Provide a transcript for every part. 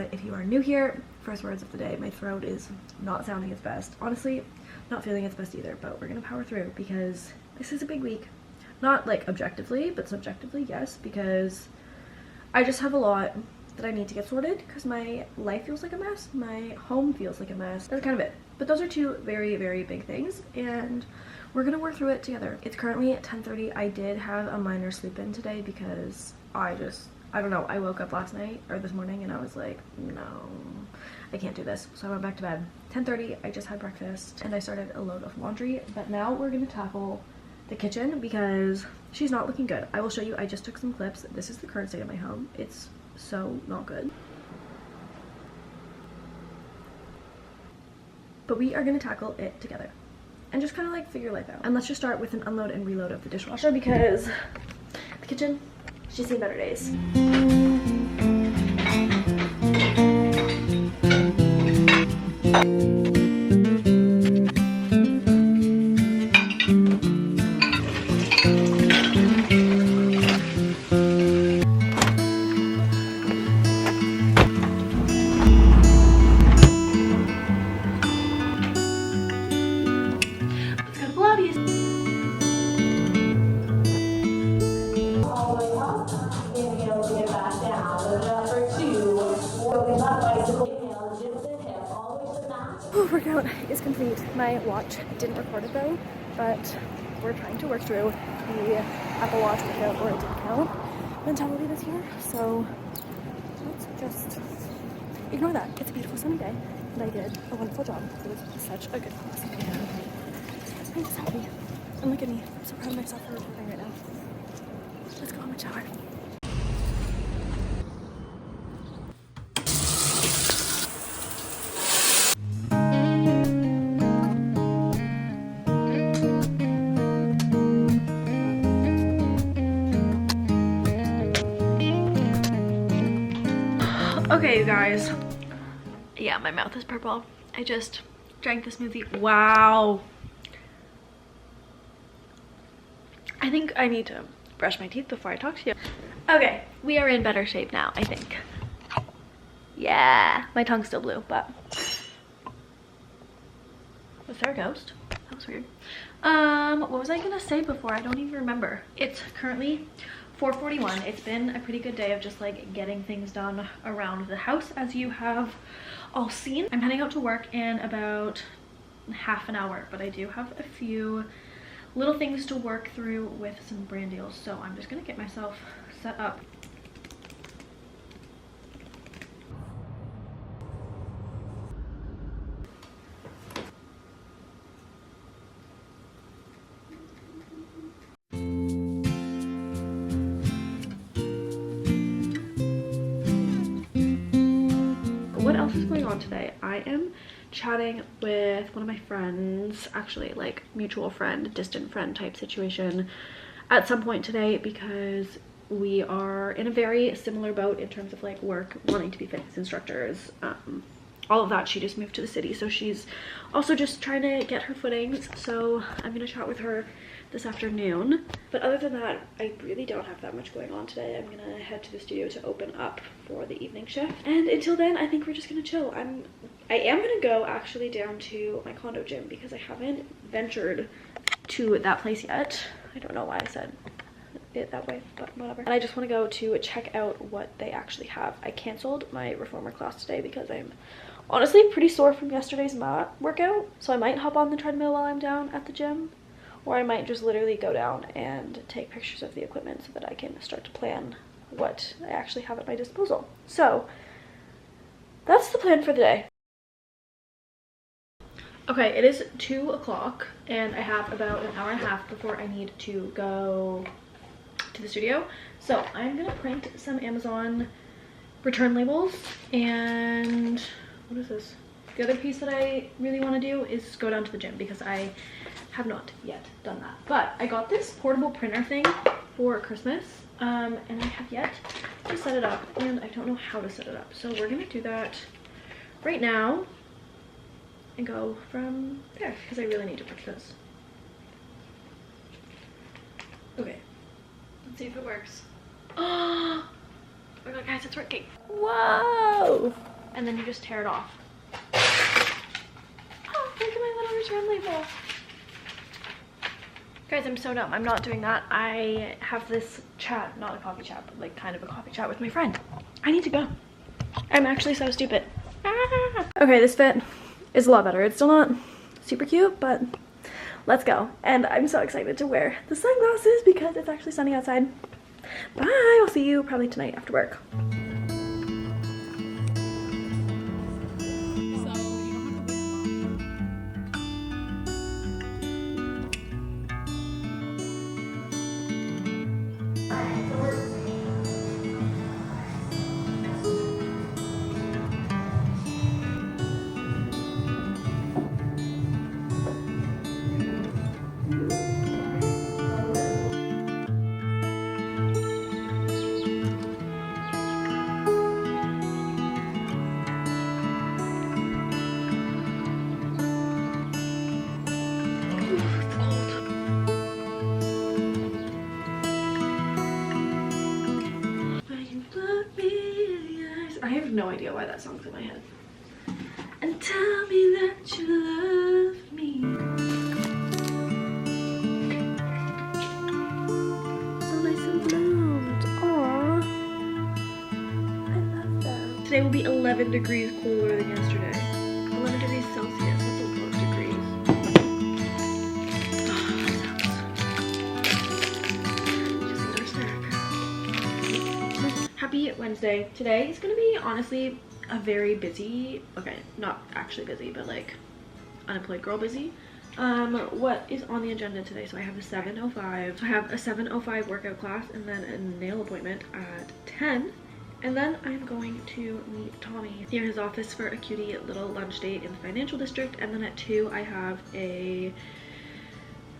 website if you are new here. First words of the day, my throat is not sounding its best. Honestly, not feeling its best either, but we're gonna power through because this is a big week. Not like objectively, but subjectively, yes, because I just have a lot that I need to get sorted because my life feels like a mess, my home feels like a mess. That's kind of it. But those are two very, very big things, and we're gonna work through it together. It's currently at 10:30. I did have a minor sleep in today because I don't know, I woke up last night or this morning and I was like, no, I can't do this. So I went back to bed. 10:30, I just had breakfast and I started a load of laundry, but now we're gonna tackle the kitchen because she's not looking good. I will show you, I just took some clips. This is the current state of my home. It's so not good. But we are gonna tackle it together and just kind of like figure life out. And let's just start with an unload and reload of the dishwasher because the kitchen, she's seen better days. Workout is complete. My watch didn't record it though, but we're trying to work through the Apple Watch workout or it didn't count mentality this year. So let's just ignore that. It's a beautiful sunny day and I did a wonderful job. It was such a good class. And I'm just happy. And look at me. I'm so proud of myself for recording right now. Let's go home and shower. Okay, you guys. Yeah, my mouth is purple. I just drank the smoothie. Wow. I think I need to brush my teeth before I talk to you. Okay, we are in better shape now, I think. Yeah, my tongue's still blue, but... Was there a ghost? That was weird. What was I gonna say before? I don't even remember. It's currently 4:41. It's been a pretty good day of just like getting things done around the house, as you have all seen. I'm heading out to work in about half an hour, but I do have a few little things to work through with some brand deals, so I'm just gonna get myself set up. What else is going on today? I am chatting with one of my friends, actually like mutual friend, distant friend type situation at some point today because we are in a very similar boat in terms of like work, wanting to be fitness instructors, all of that. She just moved to the city, so she's also just trying to get her footings, so I'm gonna chat with her this afternoon. But other than that, I really don't have that much going on today. I'm gonna head to the studio to open up for the evening shift, and until then I think we're just gonna chill. I am gonna go actually down to my condo gym because I haven't ventured to that place yet. I don't know why I said it that way, but whatever. And I just want to go to check out what they actually have. I canceled my reformer class today because I'm honestly pretty sore from yesterday's mat workout, so I might hop on the treadmill while I'm down at the gym, or I might just literally go down and take pictures of the equipment so that I can start to plan what I actually have at my disposal. So that's the plan for the day. Okay, it is 2 o'clock and I have about an hour and a half before I need to go to the studio. So I'm gonna print some Amazon return labels, and what is this? The other piece that I really want to do is go down to the gym because I have not yet done that. But I got this portable printer thing for Christmas, and I have yet to set it up, and I don't know how to set it up. So we're gonna do that right now and go from there because I really need to print this. Okay, let's see if it works. Oh my god, guys, it's working. Whoa! and then you just tear it off. Oh, look at my little return label. Guys, I'm so dumb. I'm not doing that. I have this chat, not a coffee chat, but like kind of a coffee chat with my friend. I need to go. I'm actually so stupid. Ah. Okay, this fit is a lot better. It's still not super cute, but let's go. And I'm so excited to wear the sunglasses because it's actually sunny outside. Bye. I'll see you probably tonight after work. I have no idea why that song's in my head. And tell me that you love me. So nice and bloomed. Aww. I love that. Today will be 11 degrees cooler than yesterday. 11 degrees Celsius. That's a lot of degrees. Just eat our snack. Happy Wednesday. Today is gonna be honestly a very busy, okay, not actually busy, but like unemployed girl busy. What is on the agenda today? So I have a 7:05. I have a 7:05 workout class and then a nail appointment at 10. And then I'm going to meet Tommy near his office for a cutie little lunch date in the financial district. And then at 2 I have a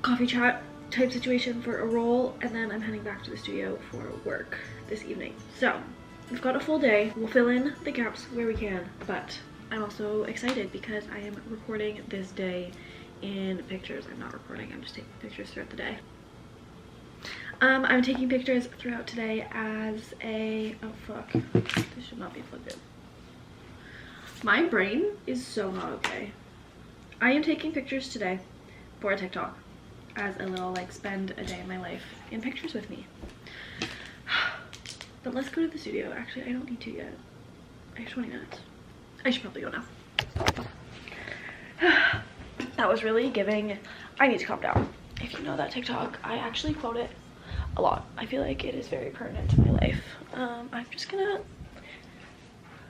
coffee chat type situation for a role, and then I'm heading back to the studio for work this evening. So we've got a full day. We'll fill in the gaps where we can, but I'm also excited because I am recording this day in pictures. I'm not recording, I'm just taking pictures throughout the day. I'm taking pictures throughout today as a, oh fuck, this should not be plugged in. My brain is so not okay. I am taking pictures today for a TikTok as a little like spend a day in my life in pictures with me. But let's go to the studio. Actually, I don't need to yet. I have 20 minutes. I should probably go now. That was really giving I need to calm down. If you know that TikTok, I actually quote it a lot. I feel like it is very pertinent to my life. I'm just gonna,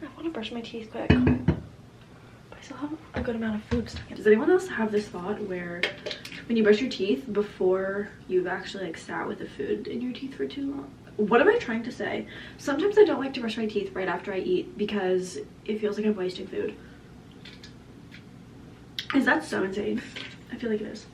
I want to brush my teeth quick. But I still have a good amount of food stuck in. Does anyone else have this thought where when you brush your teeth before you've actually like sat with the food in your teeth for too long? What am I trying to say? Sometimes I don't like to brush my teeth right after I eat because it feels like I'm wasting food. Is that so insane? I feel like it is.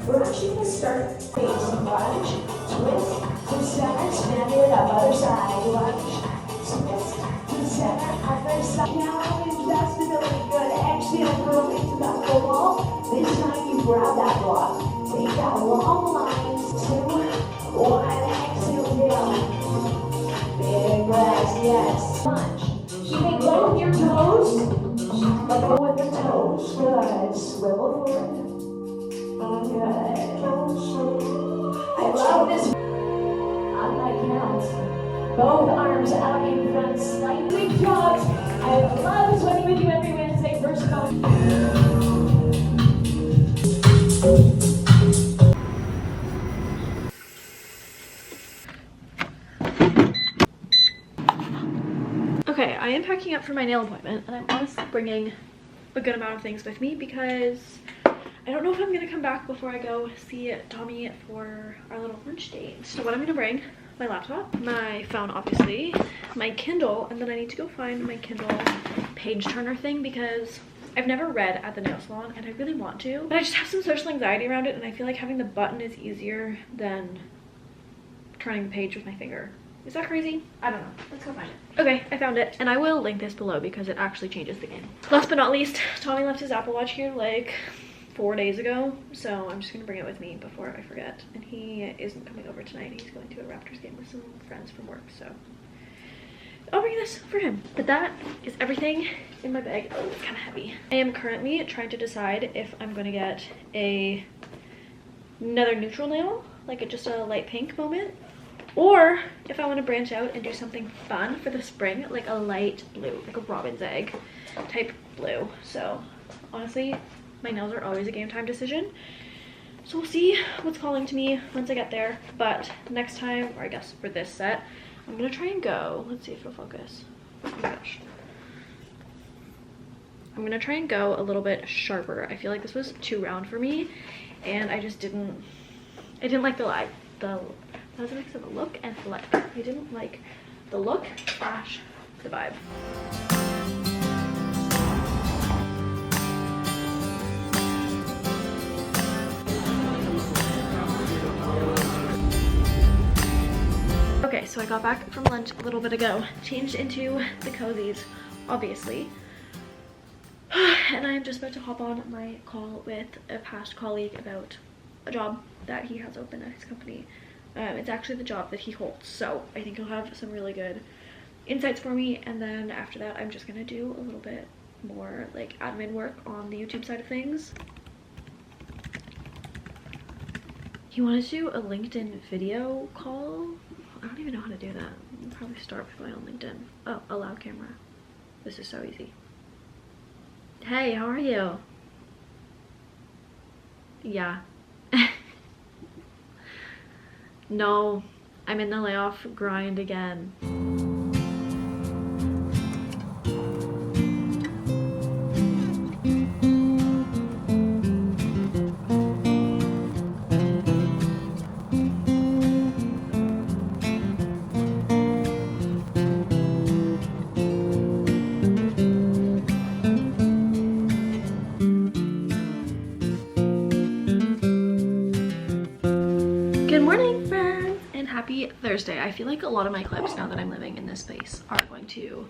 We're actually going to start facing lunge, twist, to center, stand it up, other side, lunge, twist, to center, other side. Now invest ability, good, exhale, curl into that full ball. This time you grab that block, take that long line, 2, 1, exhale down. Big breath, yes. Lunge. You may go with your toes, but go with the toes, good, swivel forward. Good. I love this. On my count. Both arms out in front, slightly dropped. I love sweating with you every Wednesday. First time. Okay, I am packing up for my nail appointment, and I'm honestly bringing a good amount of things with me because I don't know if I'm gonna come back before I go see Tommy for our little lunch date. So what I'm gonna bring, my laptop, my phone obviously, my Kindle, and then I need to go find my Kindle page turner thing because I've never read at the nail salon and I really want to. But I just have some social anxiety around it and I feel like having the button is easier than turning the page with my finger. Is that crazy? I don't know. Let's go find it. Okay, I found it. And I will link this below because it actually changes the game. Last but not least, Tommy left his Apple Watch here like 4 days ago, so I'm just gonna bring it with me before I forget. And he isn't coming over tonight. He's going to a Raptors game with some friends from work, so I'll bring this for him. But that is everything in my bag. Oh, it's kind of heavy. I am currently trying to decide if I'm going to get another neutral nail, like just a light pink moment, or if I want to branch out and do something fun for the spring, like a light blue, like a robin's egg type blue. So honestly, my nails are always a game time decision. So we'll see what's calling to me once I get there. But next time, or I guess for this set, I'm gonna try and go, let's see if it'll focus. Oh my gosh. I'm gonna try and go a little bit sharper. I feel like this was too round for me, and I just didn't like that was a mix of a look and the look. I didn't like the look slash the vibe. Okay, so I got back from lunch a little bit ago, changed into the cozies, obviously, and I am just about to hop on my call with a past colleague about a job that he has open at his company. It's actually the job that he holds, so I think he'll have some really good insights for me, and then after that I'm just gonna do a little bit more like admin work on the YouTube side of things. He wanted to do a LinkedIn video call. I don't even know how to do that. I'll probably start with going on LinkedIn. Oh, allow camera. This is so easy. Hey, how are you? Yeah. No, I'm in the layoff grind again. Good morning, friends, and happy Thursday. I feel like a lot of my clips, now that I'm living in this space, are going to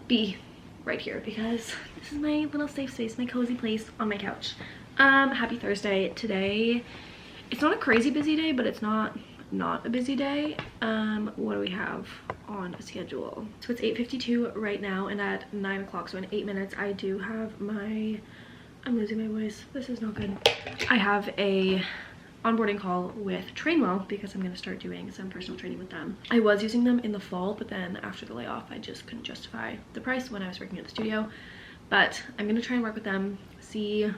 be right here because this is my little safe space, my cozy place on my couch. Happy Thursday. Today, it's not a crazy busy day, but it's not a busy day. What do we have on a schedule? So it's 8:52 right now, and at 9 o'clock, so in 8 minutes, I do have my, I'm losing my voice. This is not good. I have a onboarding call with Trainwell because I'm going to start doing some personal training with them. I was using them in the fall, but then after the layoff I just couldn't justify the price when I was working at the studio. But I'm going to try and work with them, see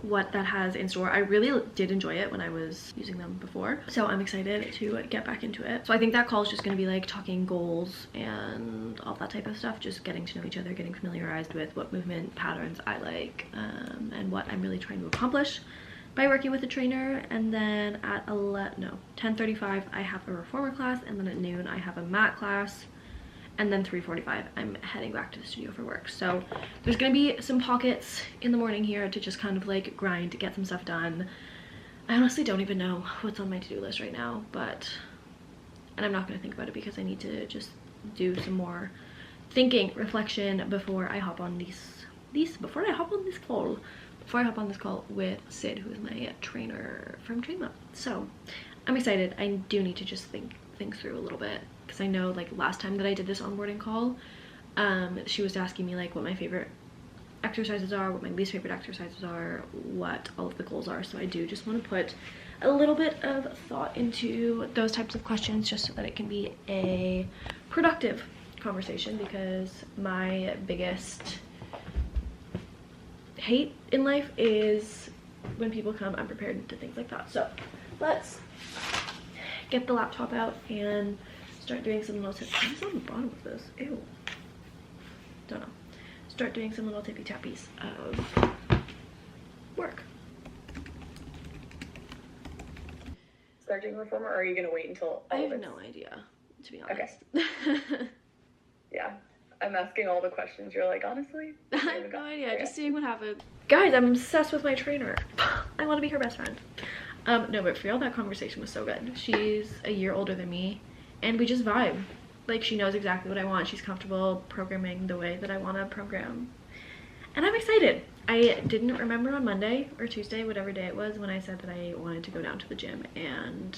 what that has in store. I really did enjoy it when I was using them before, so I'm excited to get back into it. So I think that call is just going to be like talking goals and all that type of stuff, just getting to know each other, getting familiarized with what movement patterns I like, and what I'm really trying to accomplish by working with a trainer. And then at 10:35 I have a reformer class, and then at noon I have a mat class, and then 3:45 I'm heading back to the studio for work. So there's gonna be some pockets in the morning here to just kind of like grind, get some stuff done. I honestly don't even know what's on my to-do list right now, and I'm not gonna think about it because I need to just do some more thinking, reflection before I hop on before I hop on this call with Sid, who is my trainer from Trainwell. So I'm excited. I do need to just think through a little bit, because I know like last time that I did this onboarding call, she was asking me like what my favorite exercises are, what my least favorite exercises are, what all of the goals are. So I do just want to put a little bit of thought into those types of questions, just so that it can be a productive conversation, because my biggest hate in life is when people come unprepared to things like that. So let's get the laptop out and start doing some little tips. What's on the bottom of this? Ew. Don't know. Start doing some little tippy tappies of work. Start doing reformer, or are you gonna wait until I have no idea, to be honest. Okay. Yeah. I'm asking all the questions. You're like, honestly? I have no idea. Just seeing what happens. Guys, I'm obsessed with my trainer. I want to be her best friend. No, but for real, that conversation was so good. She's a year older than me, and we just vibe. Like, she knows exactly what I want. She's comfortable programming the way that I want to program. and I'm excited. I didn't remember on Monday or Tuesday, whatever day it was, when I said that I wanted to go down to the gym and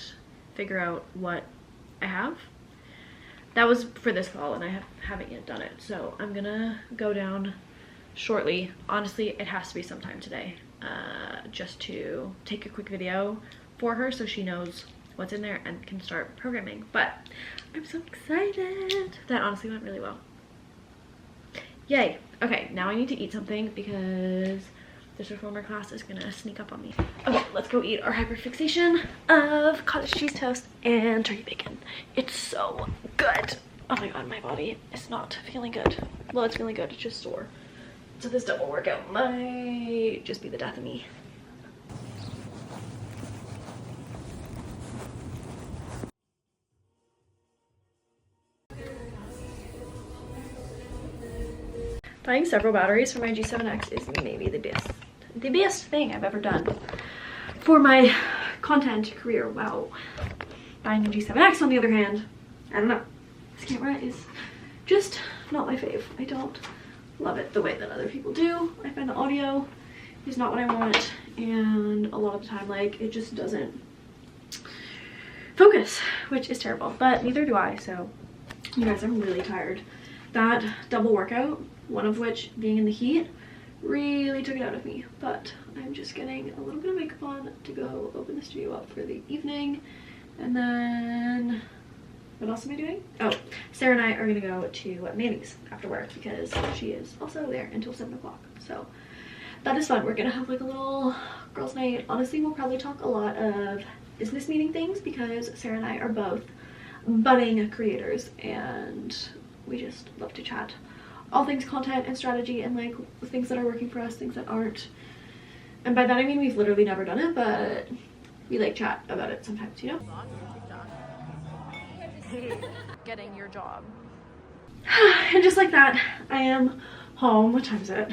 figure out what I have. That was for this fall, and I haven't yet done it. So I'm gonna go down shortly. Honestly, it has to be sometime today, just to take a quick video for her so she knows what's in there and can start programming. But I'm so excited. That honestly went really well. Yay. Okay, now I need to eat something because this reformer class is gonna sneak up on me. Okay, let's go eat our hyperfixation of cottage cheese toast and turkey bacon. It's so good. Oh my god, my body is not feeling good. Well, it's feeling good, it's just sore. So this double workout might just be the death of me. Buying several batteries for my G7X is maybe the best thing I've ever done for my content career. Wow. Buying a G7X, on the other hand, I don't know. This camera is just not my fave. I don't love it the way that other people do. I find the audio is not what I want, and a lot of the time, like, it just doesn't focus, which is terrible, but neither do I. So you guys, I'm really tired. That double workout, one of which being in the heat, really took it out of me. But I'm just getting a little bit of makeup on to go open the studio up for the evening. And then what else am I doing? Oh, Sarah and I are gonna go to Manny's after work because she is also there until 7 o'clock. So that is fun. We're gonna have like a little girls' night. Honestly, we'll probably talk a lot of business meeting things because Sarah and I are both budding creators and we just love to chat all things content and strategy and like things that are working for us, things that aren't. And by that I mean we've literally never done it, but we like chat about it sometimes, you know? Getting your job. And just like that, I am home. What time is it?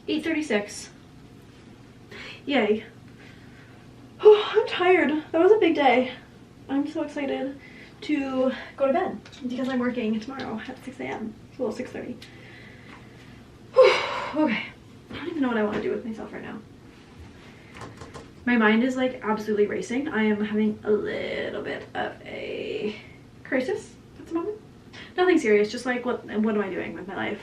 8:36. Yay. Oh, I'm tired. That was a big day. I'm so excited to go to bed because I'm working tomorrow at 6 a.m. Well, 6:30. Okay. I don't even know what I want to do with myself right now. My mind is like absolutely racing. I am having a little bit of a crisis at the moment. Nothing serious, just like what am I doing with my life?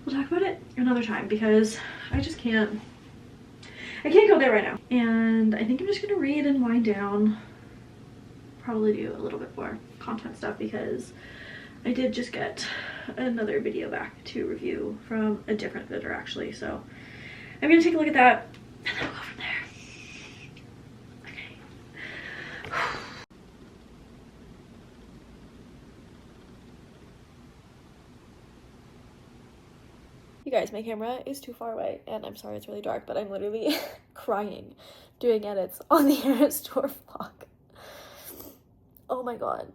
We'll talk about it another time because I just can't. I can't go there right now. And I think I'm just gonna read and wind down. Probably do a little bit more content stuff because I did just get another video back to review from a different bidder actually. So I'm gonna take a look at that and then we'll go from there. Okay. You guys, my camera is too far away and I'm sorry it's really dark, but I'm literally crying doing edits on the Errands store vlog. Oh my god.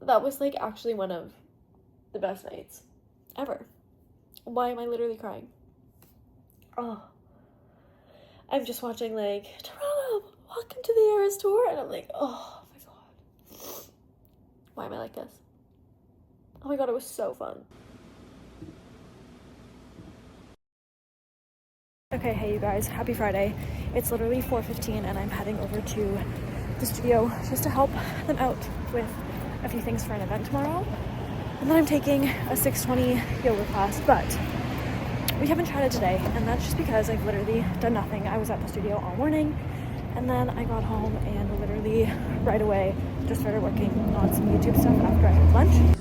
That was like actually one of the best nights ever. Why am I literally crying? Oh. I'm just watching like, Toronto, welcome to the Errands store, and I'm like, oh my god. Why am I like this? Oh my god, it was so fun. Okay, hey you guys, happy Friday. It's literally 4:15 and I'm heading over to the studio just to help them out with a few things for an event tomorrow. And then I'm taking a 6:20 yoga class, but we haven't chatted today, and that's just because I've literally done nothing. I was at the studio all morning, and then I got home and literally right away just started working on some YouTube stuff after I had lunch.